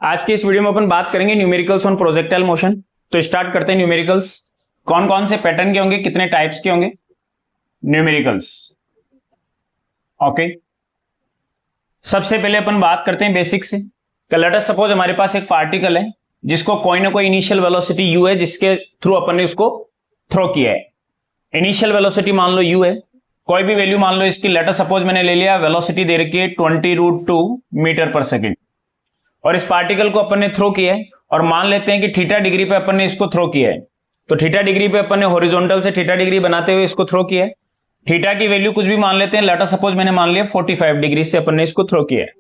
आज की इस वीडियो में अपन बात करेंगे न्यूमेरिकल्स ऑन प्रोजेक्टाइल मोशन। तो स्टार्ट करते हैं। न्यूमेरिकल्स कौन कौन से पैटर्न के होंगे, कितने टाइप्स के होंगे न्यूमेरिकल्स। ओके, सबसे पहले अपन बात करते हैं बेसिक से। लेट अस सपोज हमारे पास एक पार्टिकल है जिसको कोई ना कोई इनिशियल वेलोसिटी u है, जिसके थ्रू अपन ने उसको थ्रो किया है। इनिशियल वेलोसिटी मान लो u है, कोई भी वैल्यू मान लो इसकी। लेट अस सपोज मैंने ले लिया वेलोसिटी दे रखी है 20√2 मीटर पर सेकेंड, और इस पार्टिकल को अपन ने थ्रो किया है, और मान लेते हैं कि थीटा डिग्री पे अपन ने इसको थ्रो किया है। तो थीटा डिग्री पे अपन ने हॉरिजॉन्टल से थीटा डिग्री बनाते हुए इसको थ्रो किया है। थीटा की वैल्यू कुछ भी मान लेते हैं, लेट अस सपोज मैंने मान लिया 45 डिग्री से अपन ने इसको थ्रो किया है,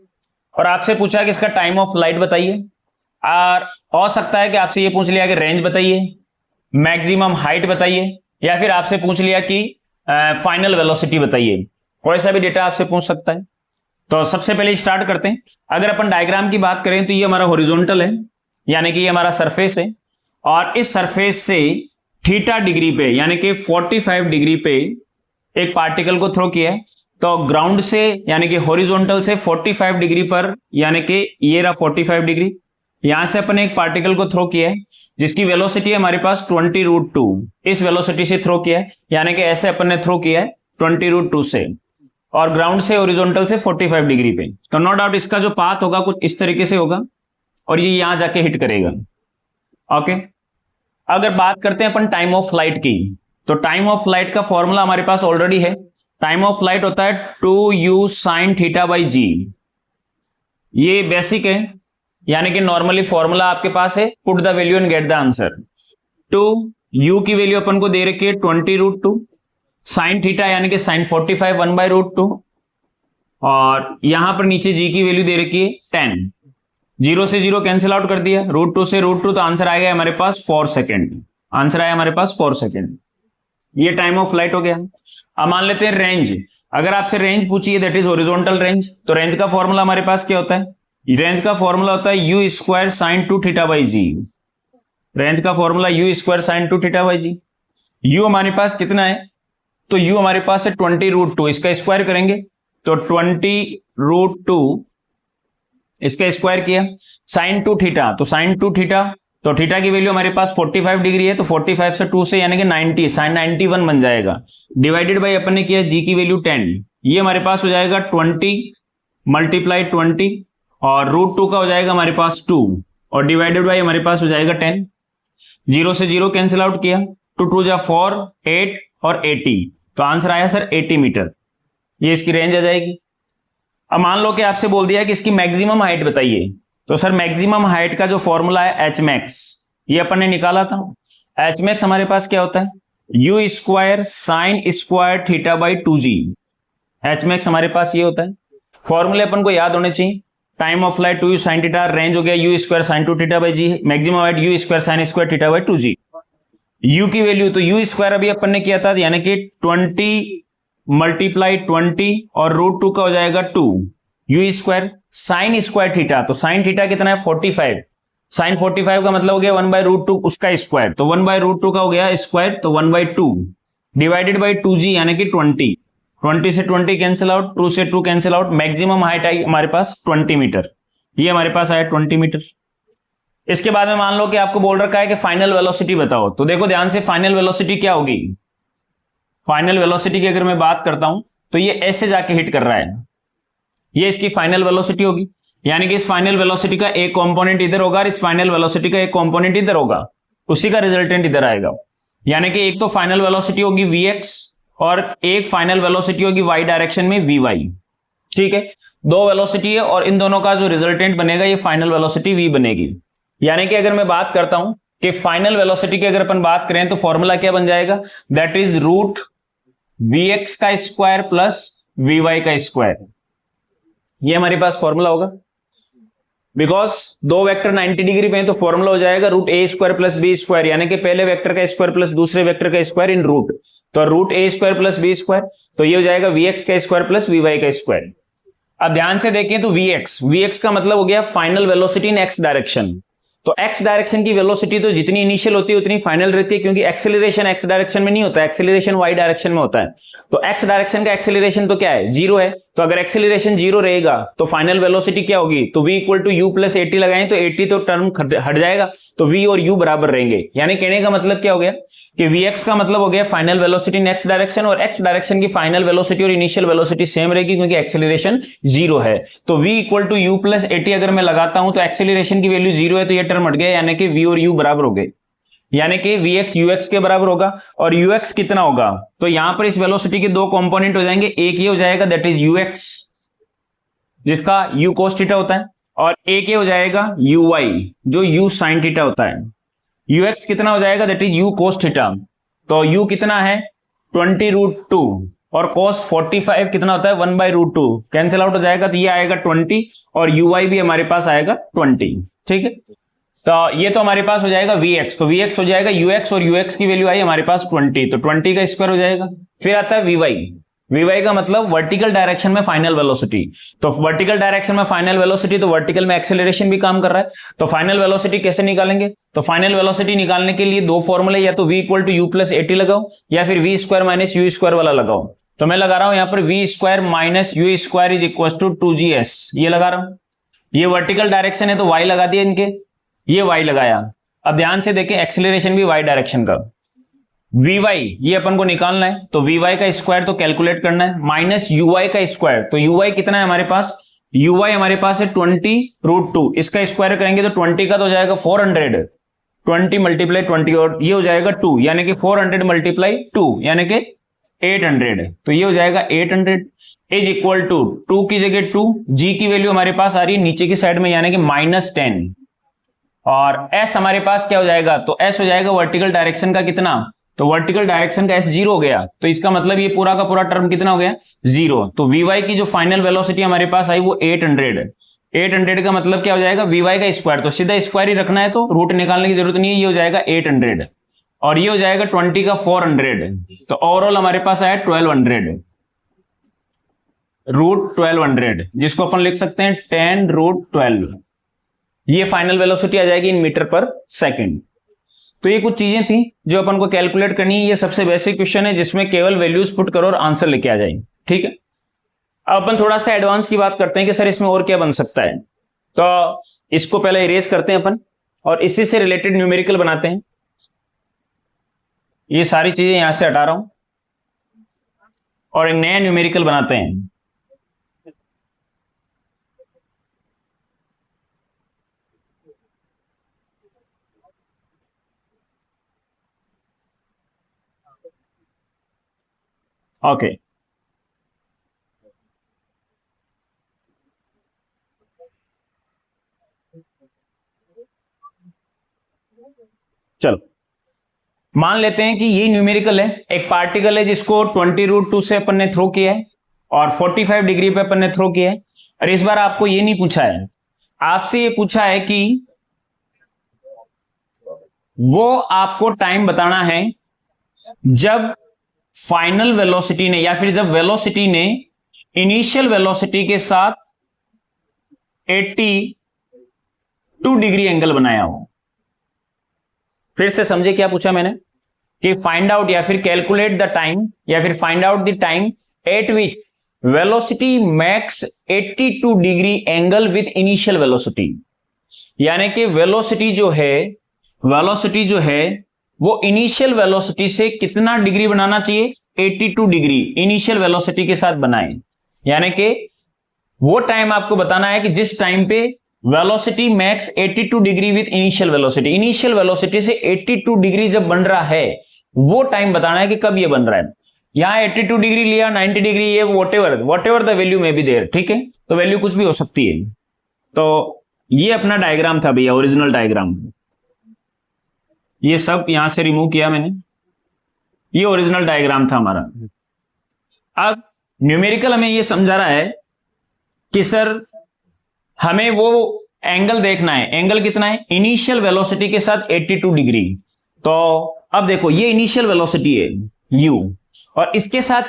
और आपसे पूछा कि इसका टाइम ऑफ लाइट बताइए। और हो सकता है कि आपसे ये पूछ लिया कि रेंज बताइए, मैक्सिमम हाइट बताइए, या फिर आपसे पूछ लिया कि फाइनल वेलोसिटी बताइए। कोई सा भी डेटा आपसे पूछ सकता है। तो सबसे पहले स्टार्ट करते हैं। अगर अपन डायग्राम की बात करें तो ये हमारा हॉरिजॉन्टल है, यानी कि ये हमारा सरफेस है, और इस सरफेस से थीटा डिग्री पे यानी कि 45 डिग्री पे एक पार्टिकल को थ्रो किया है। तो ग्राउंड से यानी कि हॉरिजॉन्टल से 45 डिग्री पर, यानी कि ये रहा 45 डिग्री, यहां से अपन एक पार्टिकल को थ्रो किया है जिसकी वेलोसिटी है हमारे पास 20√2। इस वेलोसिटी से थ्रो किया है, यानी कि ऐसे अपन ने थ्रो किया है 20√2 से, और ग्राउंड से हॉरिजॉन्टल से 45 डिग्री पे। तो नो डाउट इसका जो पाथ होगा कुछ इस तरीके से होगा, और ये यहां जाके हिट करेगा। ओके, अगर बात करते हैं अपन टाइम ऑफ फ्लाइट की, तो टाइम ऑफ फ्लाइट का फॉर्मूला हमारे पास ऑलरेडी है। टाइम ऑफ फ्लाइट होता है 2u sin θ/g। ये बेसिक है, यानी कि नॉर्मली फॉर्मूला आपके पास है, put the value and get the answer. 2u की वैल्यू अपन को दे रखी है 20√2, साइन थीटा यानी कि साइन 45 1/√2, और यहां पर नीचे g की वैल्यू दे रखी है 10। 0 से 0 कैंसिल आउट कर दिया, √2 से √2, तो आंसर आएगा हमारे पास 4 सेकेंड। आंसर आया हमारे पास 4 सेकेंड। ये टाइम ऑफ फ्लाइट हो गया। अब मान लेते हैं रेंज। अगर आपसे रेंज पूछी है दैट इज हॉरिजॉन्टल रेंज, तो रेंज का फॉर्मूला हमारे पास क्या होता है? रेंज का फॉर्मूला होता है u² sin 2θ/g। रेंज का formula u² sin 2θ/g। u हमारे पास कितना है? तो u हमारे पास है 20√2, इसका स्क्वायर करेंगे तो 20√2, इसका स्क्वायर किया, sin 2θ, तो sin 2θ, तो थीटा की वैल्यू हमारे पास 45 डिग्री है, तो 45 से 2 से यानी कि 90, sin 91 बन जाएगा। डिवाइडेड बाई अपन ने किया g की वैल्यू 10, ये हमारे पास हो जाएगा 20 मल्टीप्लाई 20, और √2 का हो जाएगा हमारे पास 2, और डिवाइडेड बाई हमारे पास हो जाएगा 10। 0 से 0 कैंसिल आउट किया, 2 2 जा 4, 8 और 80, तो आंसर आया सर 80 मीटर। ये इसकी रेंज आ जाएगी। अब मान लो कि आपसे बोल दिया कि इसकी मैक्सिमम हाइट बताइए, तो सर मैक्सिमम हाइट का जो फॉर्मूला है Hmax, ये अपन ने निकाला था। Hmax हमारे पास क्या होता है? u² sin² θ/2g। Hmax हमारे पास ये होता है। फॉर्मूले अपन को याद होने चाहिए। Time of flight 2u sin θ, range हो गया u² sin 2θ/g, maximum height u² sin² θ/2g। u की वैल्यू तो u² अभी अपन ने किया था, यानी कि 20 मल्टीप्लाई 20, और √2 का हो जाएगा 2, u² sin² θ, तो sin θ कितना है? 45। sin 45 का मतलब हो गया 1/√2 उसका स्क्वायर, तो 1/√2 का हो गया स्क्वायर, तो 1/2 डिवाइडेड बाई 2g यानी कि 20। 20 से 20 कैंसिल आउट, 2 से 2 cancel out, maximum height I हमारे पास 20 मीटर। ये हमारे पास आया 20 मीटर। इसके बाद में मान लो कि आपको बोल रखा है कि फाइनल वेलोसिटी बताओ, तो देखो ध्यान से, फाइनल वेलोसिटी क्या होगी? फाइनल वेलोसिटी की अगर मैं बात करता हूं तो ये ऐसे जाके हिट कर रहा है, ये इसकी फाइनल वेलोसिटी होगी। यानी कि इस फाइनल वेलोसिटी का एक कंपोनेंट इधर होगा, और इस फाइनल वेलोसिटी का एक कंपोनेंट इधर होगा, उसी का रिजल्टेंट इधर आएगा। यानी कि एक तो फाइनल वेलोसिटी होगी vx, और एक फाइनल वेलोसिटी होगी y डायरेक्शन में vy। ठीक है, दो वेलोसिटी है, और इन दोनों का जो रिजल्टेंट बनेगा ये फाइनल वेलोसिटी v बनेगी। यानी कि अगर मैं बात करता हूं कि फाइनल वेलोसिटी की अगर अपन बात करें तो फॉर्मूला क्या बन जाएगा? दैट इज √vx का स्क्वायर प्लस vy का स्क्वायर। ये हमारे पास फॉर्मूला होगा। बिकॉज दो वेक्टर 90 डिग्री पे हैं, तो फॉर्मूला हो जाएगा √a² प्लस b², यानी कि पहले वेक्टर का स्क्वायर प्लस दूसरे वेक्टर का स्क्वायर इन रूट, तो √a² प्लस b², तो ये हो जाएगा vx का स्क्वायर प्लस vy का स्क्वायर। अब ध्यान से देखें तो vx का मतलब हो गया final velocity in x direction. तो x डायरेक्शन की वेलोसिटी तो जितनी इनिशियल होती है उतनी फाइनल रहती है, क्योंकि एक्सेलरेशन x डायरेक्शन में नहीं होता है, एक्सेलरेशन y डायरेक्शन में होता है। तो x डायरेक्शन का एक्सेलरेशन तो क्या है? 0 है, तो अगर एक्सेलरेशन 0 रहेगा तो फाइनल वेलोसिटी क्या होगी, तो v equal to u plus 80 लगाएं तो 80 तो टर्म हट जाएगा, तो v और u बराबर रहेंगे। यानी कहने का मतलब क्या हो गया कि vx का मतलब हो गया final velocity in x direction, और x डायरेक्शन की फाइनल वेलोसिटी और इनिशियल वेलोसिटी सेम रहेगी क्योंकि एक्सेलरेशन 0 है। तो v equal to u plus 80 अगर मैं लगाता हूं तो एक्सेलरेशन की वैल्यू 0 है, तो ये टर्म हट गया, यानी कि v और u बराबर हो गए, यानी कि vx ux के बराबर होगा। और ux कितना होगा, तो यहां पर इस वेलोसिटी के दो कंपोनेंट हो जाएंगे, एक ये हो जाएगा दैट इज ux जिसका u cos थीटा होता है, और एक ये हो जाएगा uy जो u sin थीटा होता है। ux कितना हो जाएगा that is u cos theta, तो u कितना है 20√2 और cos 45 कितना होता है 1/√2, कैंसिल आउट हो जाएगा, तो ये आएगा 20 और uy भी हमारे पास आएगा 20। ठीक है, तो ये तो हमारे पास हो जाएगा vx, तो vx हो जाएगा ux और ux की वैल्यू आई हमारे पास 20, तो 20 का स्क्वायर हो जाएगा। फिर आता है vy, vy का मतलब वर्टिकल डायरेक्शन में फाइनल वेलोसिटी, तो वर्टिकल डायरेक्शन में फाइनल वेलोसिटी, तो वर्टिकल में एक्सेलरेशन भी काम कर रहा है, तो फाइनल वेलोसिटी कैसे निकालेंगे, तो फाइनल वेलोसिटी निकालने के लिए दो फॉर्मूले, या तो v equal to u plus 80 लगाओ या फिर v square minus u square वाला लगाओ। तो मैं लगा रहा हूं यहां पर v square minus u square is equal to 2gs, ये लगा रहा हूं। ये वर्टिकल डायरेक्शन है तो y लगा दिया इनके, ये y लगाया। अब ध्यान से देखें एक्सेलरेशन भी y डायरेक्शन का, vy ये अपन को निकालना है, तो vy का स्क्वायर तो कैलकुलेट करना है, माइनस uy का स्क्वायर, तो uy कितना है हमारे पास, uy हमारे पास है 20√2, इसका स्क्वायर करेंगे तो 20 का तो हो जाएगा 400, 20 मल्टीप्लाई 20 और ये हो जाएगा 2, यानी कि 400 मल्टीप्लाई 2 यानी कि 800, तो ये हो जाएगा 800 इज इक्वल टू 2 की जगह 2, g की वैल्यू हमारे पास आ रही है नीचे की साइड में यानी कि -10, और s हमारे पास क्या हो जाएगा, तो s हो जाएगा वर्टिकल डायरेक्शन का कितना, तो वर्टिकल डायरेक्शन का s 0 हो गया, तो इसका मतलब ये पूरा का पूरा टर्म कितना हो गया 0। तो vy की जो फाइनल वेलोसिटी हमारे पास आई वो 800 का मतलब क्या हो जाएगा vy का स्क्वायर, तो सीधा स्क्वायर ही रखना है तो रूट निकालने की जरूरत नहीं है, ये हो जाएगा 800 और ये हो जाएगा 20 का 400, तो ओवरऑल हमारे पास आया 1200, √1200 जिसको अपन लिख सकते हैं 10√12, ये फाइनल वेलोसिटी आ जाएगी इन मीटर पर सेकंड। तो ये कुछ चीजें थी जो अपन को कैलकुलेट करनी है, ये सबसे बेसिक क्वेश्चन है जिसमें केवल वैल्यूज पुट करो और आंसर लेके आ जाए। ठीक है, अब अपन थोड़ा सा एडवांस की बात करते हैं कि सर इसमें और क्या बन सकता है, तो इसको पहले इरेज करते हैं अपन और इसी से रिलेटेड न्यूमेरिकल बनाते हैं। ये सारी चीजें यहां से हटा रहा हूं और एक नया न्यूमेरिकल बनाते हैं। ओके, चलो मान लेते हैं कि ये न्यूमेरिकल है, एक पार्टिकल है जिसको 20√2 से अपन ने थ्रो किया है और 45 डिग्री पे अपन ने थ्रो किया है, और इस बार आपको ये नहीं पूछा है, आपसे ये पूछा है कि वो आपको टाइम बताना है जब फाइनल वेलोसिटी ने या फिर जब वेलोसिटी ने इनिशियल वेलोसिटी के साथ 82 डिग्री एंगल बनाया हो। फिर से समझे क्या पूछा मैंने कि फाइंड आउट या फिर कैलकुलेट द टाइम या फिर find out the time eight which velocity max 82 degree angle with initial velocity, यानी कि वेलोसिटी जो है वो इनिशियल वेलोसिटी से कितना डिग्री बनाना चाहिए, 82 डिग्री इनिशियल वेलोसिटी के साथ बनाए, यानी कि वो टाइम आपको बताना है कि जिस टाइम पे velocity max 82 degree with initial velocity से 82 डिग्री जब बन रहा है वो टाइम बताना है कि कब ये बन रहा है। यहां 82 डिग्री लिया, 90 डिग्री, ये वॉटेवर द वैल्यू में भी देर, ठीक है, तो वैल्यू कुछ भी हो सकती है। तो ये अपना डायग्राम था भैया, ओरिजिनल डायग्राम, ये सब यहां से रिमूव किया मैंने, ये ओरिजिनल डायग्राम था हमारा। अब न्यूमेरिकल हमें ये समझा रहा है कि सर हमें वो एंगल देखना है, एंगल कितना है इनिशियल वेलोसिटी के साथ 82 डिग्री। तो अब देखो ये इनिशियल वेलोसिटी है u और इसके साथ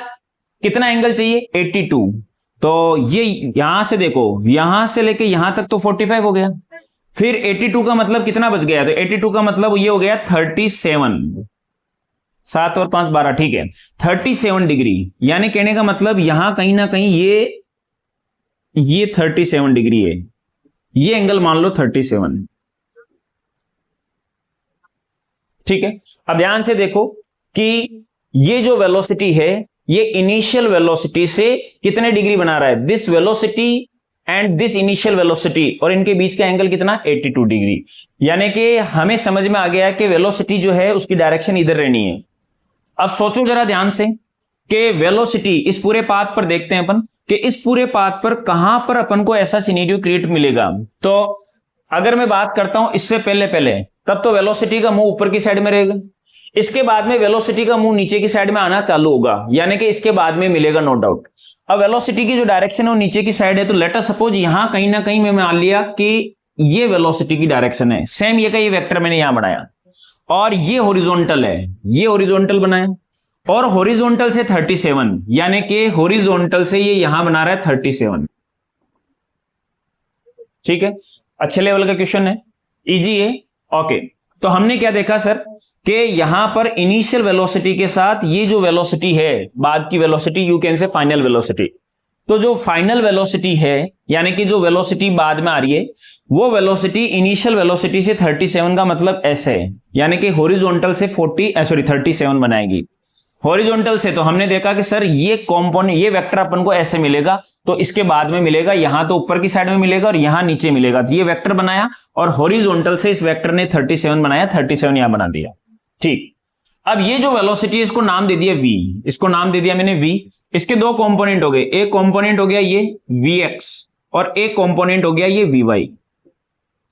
कितना एंगल चाहिए 82, तो ये यहां से देखो, यहां से लेके यहां तक तो 45 हो गया, फिर 82 का मतलब कितना बच गया, तो 82 का मतलब ये हो गया 37, 7 और 5 12, ठीक है 37 डिग्री, यानी कहने का मतलब यहां कहीं ना कहीं ये ये 37 डिग्री है, ये एंगल मान लो 37। ठीक है, अब ध्यान से देखो कि ये जो वेलोसिटी है ये इनिशियल वेलोसिटी से कितने डिग्री बना रहा है, this velocity and this initial velocity, और इनके बीच का एंगल कितना 82 डिग्री। यानी कि हमें समझ में आ गया कि वेलोसिटी जो है उसकी डायरेक्शन इधर रहनी है। अब सोचो जरा ध्यान से कि वेलोसिटी इस पूरे पाथ पर देखते हैं अपन कि इस पूरे पाथ पर कहां पर अपन को ऐसा सिनेरियो क्रिएट मिलेगा। तो अगर मैं बात करता हूं इससे पहले तब तो वेलोसिटी का मुंह ऊपर की साइड में रहेगा, इसके बाद में वेलोसिटी का मुंह नीचे की साइड में आना चालू होगा, यानी कि इसके बाद में मिलेगा नो डाउट। अब वेलोसिटी की जो डायरेक्शन है वो नीचे की साइड है, तो लेट अस सपोज यहां कहीं ना कहीं मैं मान लिया कि ये वेलोसिटी की डायरेक्शन है, सेम ये का ये वेक्टर मैंने यहां बनाया, और ये हॉरिजॉन्टल है, ये हॉरिजॉन्टल बनाया, और हॉरिजॉन्टल से 37, यानी कि हॉरिजॉन्टल से ये यहां बना रहा है 37। ठीक है, अच्छे लेवल का क्वेश्चन है, इजी है। ओके, तो हमने क्या देखा सर कि यहां पर इनिशियल वेलोसिटी के साथ ये जो वेलोसिटी है बाद की velocity, you can say final velocity, तो जो फाइनल वेलोसिटी है यानी कि जो वेलोसिटी बाद में आ रही है वो वेलोसिटी इनिशियल वेलोसिटी से 37 का मतलब ऐसे है, यानी कि हॉरिजॉन्टल से 37 बनाएगी। हॉरिजॉन्टल से तो हमने देखा कि सर ये कंपोनेंट, ये वेक्टर अपन को ऐसे मिलेगा, तो इसके बाद में मिलेगा यहां तो ऊपर की साइड में मिलेगा और यहां नीचे मिलेगा, तो ये वेक्टर बनाया और हॉरिजॉन्टल से इस वेक्टर ने 37 बनाया, 37 यहां बना दिया। ठीक, अब ये जो वेलोसिटी है इसको नाम दे दिया v, इसको नाम दे दिया मैंने v। इसके दो कंपोनेंट हो गए, एक कंपोनेंट हो गया ये vx और एक कंपोनेंट हो गया ये vy।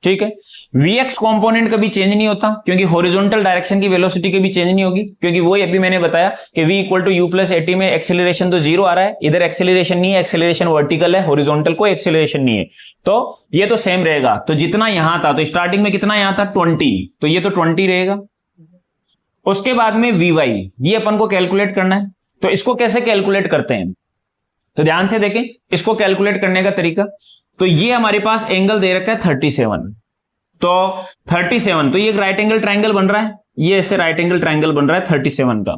ठीक है, vx कंपोनेंट कभी चेंज नहीं होता क्योंकि हॉरिजॉन्टल डायरेक्शन की वेलोसिटी कभी चेंज नहीं होगी, क्योंकि वो अभी मैंने बताया कि v equal to u plus AT में एक्सेलरेशन तो जीरो आ रहा है, इधर एक्सेलरेशन नहीं है, एक्सेलरेशन वर्टिकल है, हॉरिजॉन्टल कोई एक्सेलरेशन नहीं है, तो ये तो सेम रहेगा। तो जितना यहां था, तो स्टार्टिंग में कितना यहां था 20, तो ये तो 20 रहेगा। उसके बाद में vy, ये अपन को कैलकुलेट करना है, तो इसको कैसे कैलकुलेट करते हैं, तो ध्यान से देखें इसको कैलकुलेट करने का तरीका। तो ये हमारे पास एंगल दे रखा है 37, तो 37, तो ये एक राइट एंगल ट्राइंगल बन रहा है, ये ऐसे राइट एंगल ट्राइंगल बन रहा है 37 का।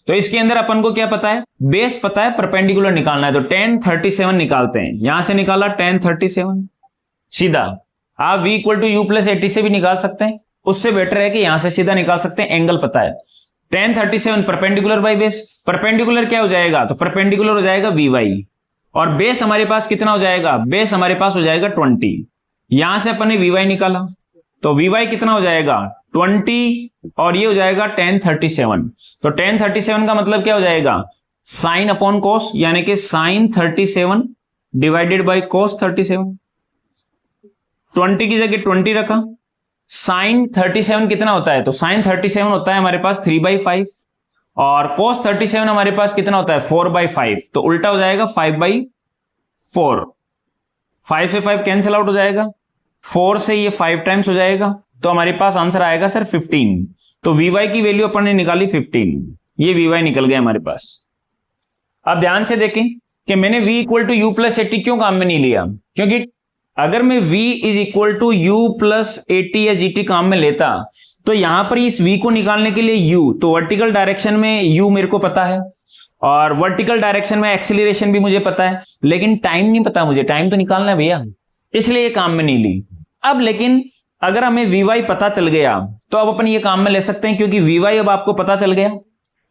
तो इसके अंदर अपन को क्या पता है, बेस पता है, परपेंडिकुलर निकालना है, तो tan 37 निकालते हैं। यहां से निकाला tan 37 सीधा, आप v equal to u plus AT से भी निकाल सकते हैं, उससे बेटर है कि यहां से सीधा निकाल सकते हैं, एंगल पता है। tan 37 perpendicular by base, perpendicular क्या हो जाएगा, तो परपेंडिकुलर हो जाएगा vy, और बेस हमारे पास कितना हो जाएगा, बेस हमारे पास हो जाएगा 20। यहां से अपन ने vy निकाला, तो vy कितना हो जाएगा 20, और ये हो जाएगा tan 37। तो tan 37 का मतलब क्या हो जाएगा, साइन अपॉन कोस, यानी कि साइन 37 डिवाइडेड बाई कोस 37। 20 की जगह 20 रखा, साइन 37 कितना होता है, तो साइन 37 होता है हमारे पास 3/5, और cos 37 हमारे पास कितना होता है 4/5, तो उल्टा हो जाएगा 5/4। 5 से 5 कैंसिल आउट हो जाएगा, 4 से ये 5 टाइम्स हो जाएगा, तो हमारे पास आंसर आएगा सर 15। तो vy की वैल्यू अपन ने निकाली 15, ये vy निकल गया हमारे पास। अब ध्यान से देखें कि मैंने v equal to u plus AT क्यों काम में नहीं लिया, क्योंकि अगर मैं v is equal to u plus AT या gt काम में लेता तो यहां पर इस v को निकालने के लिए u, तो वर्टिकल डायरेक्शन में u मेरे को पता है और वर्टिकल डायरेक्शन में एक्सेलरेशन भी मुझे पता है, लेकिन टाइम नहीं पता मुझे, टाइम तो निकालना है भैया, इसलिए ये काम में नहीं ली। अब लेकिन अगर हमें vy पता चल गया तो अब अपन ये काम में ले सकते हैं, क्योंकि vy अब आपको पता चल गया,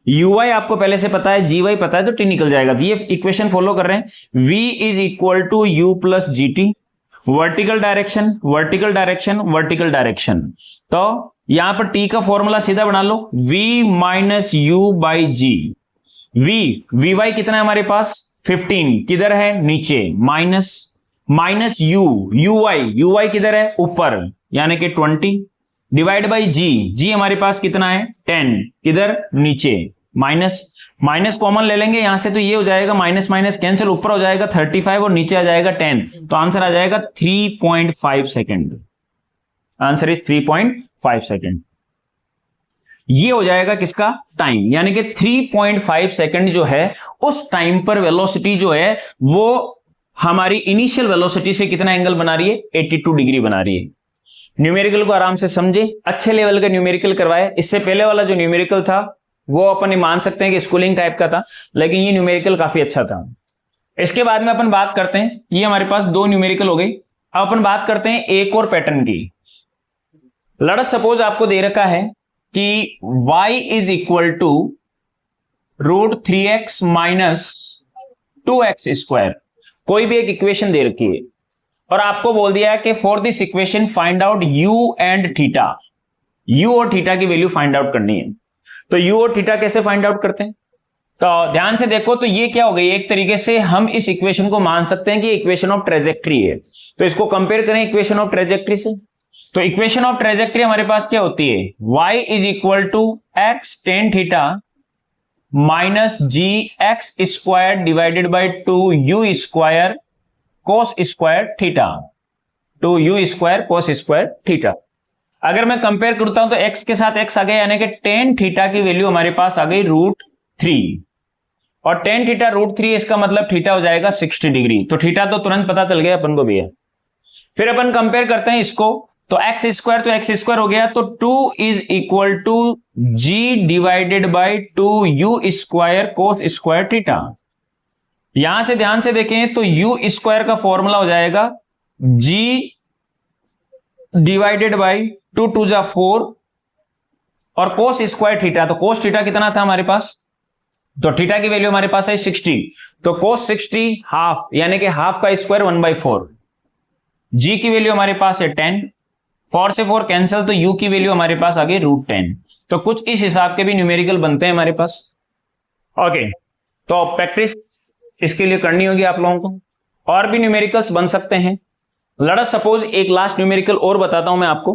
uy आपको पहले से पता है, gy पता है, तो t निकल जाएगा। तो ये इक्वेशन फॉलो कर रहे हैं, v is equal to u plus G T, vertical direction vertical direction vertical direction, तो यहां पर t का फॉर्मूला सीधा बना लो, v minus u by G. vy कितना है हमारे पास 15, किधर है नीचे, माइनस uy किधर है ऊपर, यानी कि 20 डिवाइड बाई जी हमारे पास कितना है 10, किधर नीचे, माइनस कॉमन ले लेंगे यहां से, तो ये हो जाएगा माइनस माइनस कैंसिल, ऊपर हो जाएगा 35 और नीचे आ जाएगा 10, तो आंसर आ जाएगा 3.5 सेकेंड। Answer is 3.5 second. ये हो जाएगा किसका टाइम, यानी कि 3.5 सेकेंड जो है उस टाइम पर वेलोसिटी जो है वो हमारी इनिशियल वेलोसिटी से कितना एंगल बना रही है, 82 डिग्री बना रही है। न्यूमेरिकल को आराम से समझे, अच्छे लेवल का न्यूमेरिकल करवाए। इससे पहले वाला जो न्यूमेरिकल था वो अपन मान सकते हैं कि स्कूलिंग टाइप का था, लेकिन ये न्यूमेरिकल काफी अच्छा था। इसके बाद में अपन बात करते हैं, ये हमारे पास दो न्यूमेरिकल हो गई। अब अपन बात करते हैं एक और पैटर्न की। लेट्स सपोज आपको दे रखा है कि y is equal to √3x minus 2x square, कोई भी एक इक्वेशन दे रखी है और आपको बोल दिया है कि for this equation find out u and theta, u और थीटा की वैल्यू फाइंड आउट करनी है। तो u और थीटा कैसे फाइंड आउट करते हैं, तो ध्यान से देखो, तो ये क्या हो गई, एक तरीके से हम इस इक्वेशन को मान सकते हैं कि इक्वेशन ऑफ ट्रेजेक्ट्री है। तो इसको कंपेयर करें इक्वेशन ऑफ ट्रेजेक्ट्री से, तो इक्वेशन ऑफ ट्रेजेक्ट्री हमारे पास क्या होती है, y is equal to x tan theta minus G X square divided by 2u square cos square theta, 2u square cos square theta. अगर मैं कंपेयर करता हूं तो x के साथ x आ गया, यानी कि टेन थीटा की वैल्यू हमारे पास आ गई √3, और टेन थीटा √3, इसका मतलब थीटा हो जाएगा 60 डिग्री। तो थीटा तो तुरंत पता चल गया अपन को भी है। फिर अपन कंपेयर करते हैं इसको, तो एक्स स्क्वायर तो एक्स स्क्वायर हो गया, तो 2 is equal to G divided by 2u square cos square theta. यहां से ध्यान से देखें तो u स्क्वायर का फॉर्मूला हो जाएगा g डिवाइडेड बाई 2 2 जा 4, और कोस स्क्वायर थीटा, तो कोस थीटा कितना था हमारे पास, तो थीटा की वैल्यू हमारे पास है 60, तो कोस 60 हाफ, यानी कि हाफ का स्क्वायर 1/4। जी की वैल्यू हमारे पास है 10, 4 से 4 कैंसिल, तो u की वैल्यू हमारे पास आ गई √10। तो कुछ इस हिसाब के भी न्यूमेरिकल बनते हैं हमारे पास। ओके, तो प्रैक्टिस इसके लिए करनी होगी आप लोगों को, और भी न्यूमेरिकल्स बन सकते हैं। लेट्स सपोज एक लास्ट न्यूमेरिकल और बताता हूं मैं आपको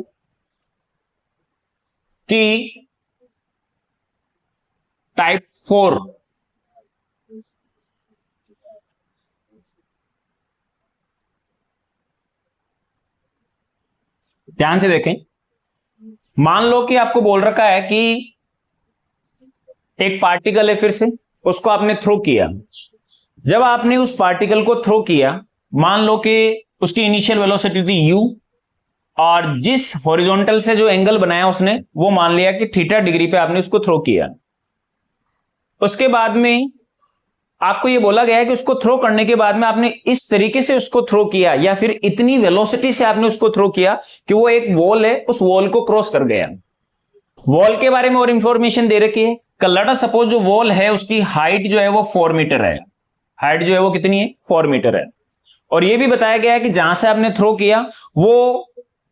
कि टाइप 4, ध्यान से देखें, मान लो कि आपको बोल रखा है कि एक पार्टिकल है, फिर से उसको आपने थ्रो किया। जब आपने उस पार्टिकल को थ्रो किया, मान लो कि उसकी इनिशियल वेलोसिटी थी u, और जिस हॉरिजॉन्टल से जो एंगल बनाया उसने, वो मान लिया कि थीटा डिग्री पे आपने उसको थ्रो किया। उसके बाद में आपको ये बोला गया है कि उसको थ्रो करने के बाद में आपने इस तरीके से उसको थ्रो किया, या फिर इतनी वेलोसिटी से आपने उसको थ्रो किया कि वो एक वॉल है, उस वॉल को क्रॉस कर गया। वॉल के बारे में और इंफॉर्मेशन दे रखी है। लेट्स सपोज जो वॉल है उसकी हाइट जो है वो 4 मीटर है, हाइट जो है वो कितनी है, 4 मीटर है। और ये भी बताया गया है कि जहां से आपने थ्रो किया वो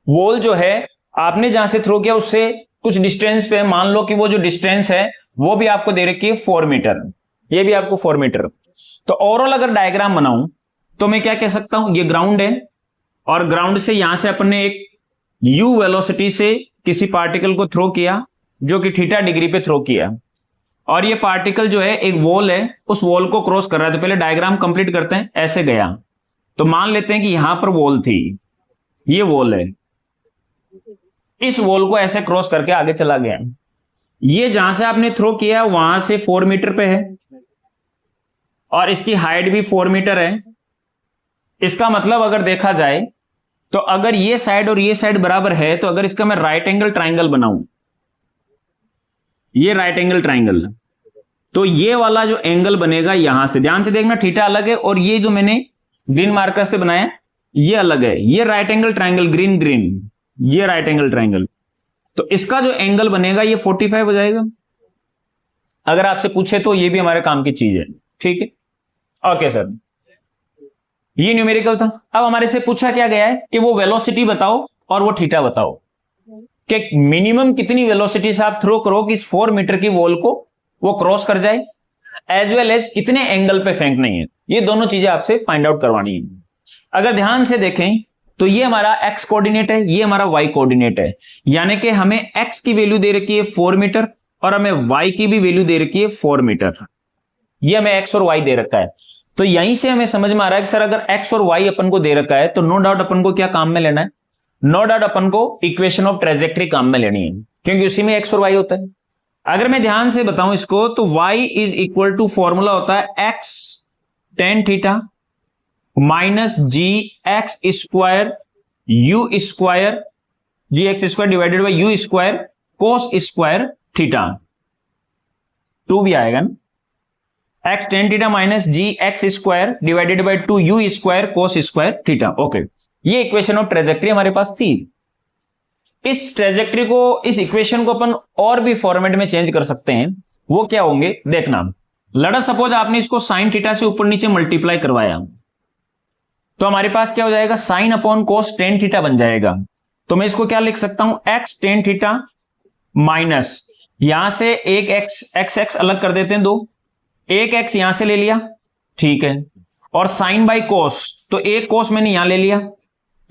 वॉल जो है, आपने जहां से थ्रो किया उससे कुछ डिस्टेंस पे, मान लो कि वो जो डिस्टेंस है वो भी आपको दे रखी है 4 मीटर, ये भी आपको 4 मीटर। तो ओवरऑल अगर डायग्राम बनाऊं तो मैं क्या कह सकता हूं, ये ग्राउंड है, और ग्राउंड से यहां से अपन ने एक u वेलोसिटी से किसी पार्टिकल को थ्रो किया, जो कि थीटा डिग्री पे थ्रो किया, और ये पार्टिकल जो है एक वॉल है, उस वॉल को क्रॉस कर रहा है। तो पहले डायग्राम कंप्लीट करते हैं। ऐसे गया, तो मान लेते हैं कि यहां पर वॉल थी, ये वॉल है, इस वॉल को ऐसे क्रॉस करके आगे चला गया। ये जहां से आपने थ्रो किया वहां से 4 मीटर पे है, और इसकी हाइट भी 4 मीटर है। इसका मतलब अगर देखा जाए तो अगर ये साइड और ये साइड बराबर है, तो अगर इसका मैं राइट एंगल ट्राइंगल बनाऊं, ये राइट एंगल ट्राइंगल, तो ये वाला जो एंगल बनेगा यहां से, ध्यान से देखना, थीटा अलग है और ये जो मैंने ग्रीन मार्कर से बनाया ये अलग है। ये right angle triangle, green green, ये राइट एंगल ट्राइंगल, तो इसका जो एंगल बनेगा ये 45 हो जाएगा। अगर आपसे पूछे तो ये भी हमारे काम की चीज है, ठीक है। ओके सर, ये न्यूमेरिकल था। अब हमारे से पूछा क्या गया है कि वो वेलोसिटी बताओ और वो थीटा बताओ, कि मिनिमम कितनी वेलोसिटी से आप थ्रो करो कि इस 4 मीटर की वॉल को वो क्रॉस कर जाए, एज वेल एज कितने एंगल पे फेंकनी है। ये दोनों चीजें आपसे फाइंड आउट करवानी है। अगर ध्यान से देखें तो ये हमारा x कोऑर्डिनेट है, ये हमारा y कोऑर्डिनेट है, यानी कि हमें x की वैल्यू दे रखी है 4 मीटर और हमें y की भी वैल्यू दे रखी है 4 मीटर। ये हमें x और y दे रखा है। तो यहीं से हमें समझ में आ रहा है कि सर अगर x और y अपन को दे रखा है तो नो डाउट अपन को क्या काम में लेना है, नो डाउट अपन को इक्वेशन ऑफ ट्रेजेक्ट्री काम में लेनी है, क्योंकि उसी में x और y होता है। अगर मैं ध्यान से बताऊं इसको, तो y is equal to formula होता है x tan theta minus G X square u square, G X square divided by u square cos square theta, 2 भी आएगा ना। X tan theta minus G X square divided by 2 u square cos square theta. Okay, ये equation of trajectory हमारे पास थी। इस trajectory को, इस इक्वेशन को अपन और भी फॉर्मेट में चेंज कर सकते हैं। वो क्या होंगे देखना। लेट अस सपोज आपने इसको साइन थीटा से ऊपर नीचे मल्टीप्लाई करवाया, तो हमारे पास क्या हो जाएगा, साइन अपॉन कोस टेन थीटा बन जाएगा। तो मैं इसको क्या लिख सकता हूं, एक्स टेन थीटा माइनस, यहां से एक एक्स अलग कर देते हैं, दो, एक एक्स यहां से ले लिया, ठीक है, और साइन बाई कोस, तो एक कोस मैंने यहां ले लिया,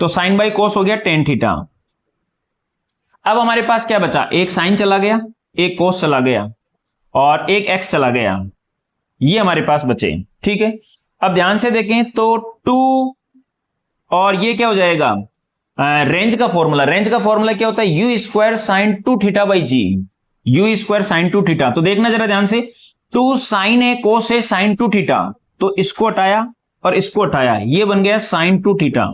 तो साइन बाई कोस हो गया टेन थीटा। अब हमारे पास क्या बचा, एक साइन चला गया, एक कोस चला गया, और एक एक्स चला गया, ये हमारे पास बचे, ठीक है। अब ध्यान से देखें तो 2 और ये क्या हो जाएगा, रेंज का फॉर्मूला, रेंज का फॉर्मूला क्या होता है, u square sine 2 theta by G, u square sine 2 theta. तो देखना जरा ध्यान से, 2 साइन है कोस है साइन 2 थीटा, तो इसको हटाया और इसको हटाया, ये बन गया साइन 2 थीटा,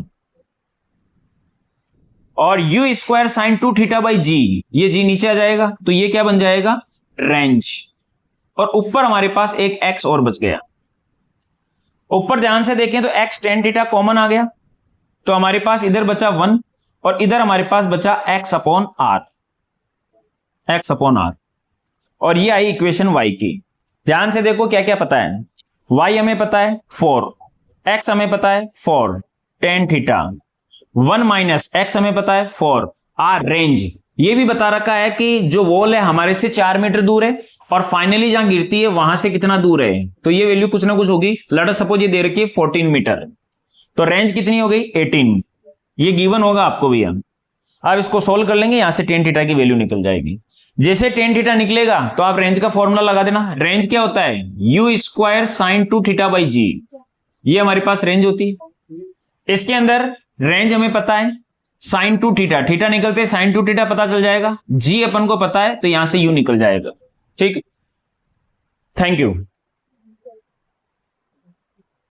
और u square sine 2 theta by g, ये जी नीचे आ जाएगा, तो ये क्या बन जाएगा, रेंज, और ऊपर हमारे पास एक एक्स और बच गया। ऊपर ध्यान से देखें तो एक्स टेन थीटा कॉमन आ गया, तो हमारे पास इधर बचा 1 और इधर हमारे पास बचा x upon r, x upon r, और ये आई इक्वेशन वाई की। ध्यान से देखो क्या क्या पता है, वाई हमें पता है 4, एक्स हमें पता है 4 टेन थीटा, 1 माइनस एक्स हमें पता है 4, आर रेंज, ये भी बता रखा है कि जो वॉल है हमारे से 4 मीटर दूर है, और फाइनली जहां गिरती है वहां से कितना दूर है, तो ये वैल्यू कुछ ना कुछ होगी। लेट अस सपोज ये दे रखी है 14 मीटर, तो रेंज कितनी हो गई 18, ये गिवन होगा आपको भी। अब इसको सोल्व कर लेंगे, यहां से टेन थीटा की वैल्यू निकल जाएगी। जैसे टेन थीटा निकलेगा तो आप रेंज का फॉर्मूला लगा देना। रेंज क्या होता है, u square sine 2 theta by g, ये हमारे पास रेंज होती है। इसके अंदर रेंज हमें पता है साइन 2 थीटा, थीटा निकलते साइन 2 थीटा पता चल जाएगा, जी अपन को पता है, तो यहां से यू निकल जाएगा, ठीक। Thank you.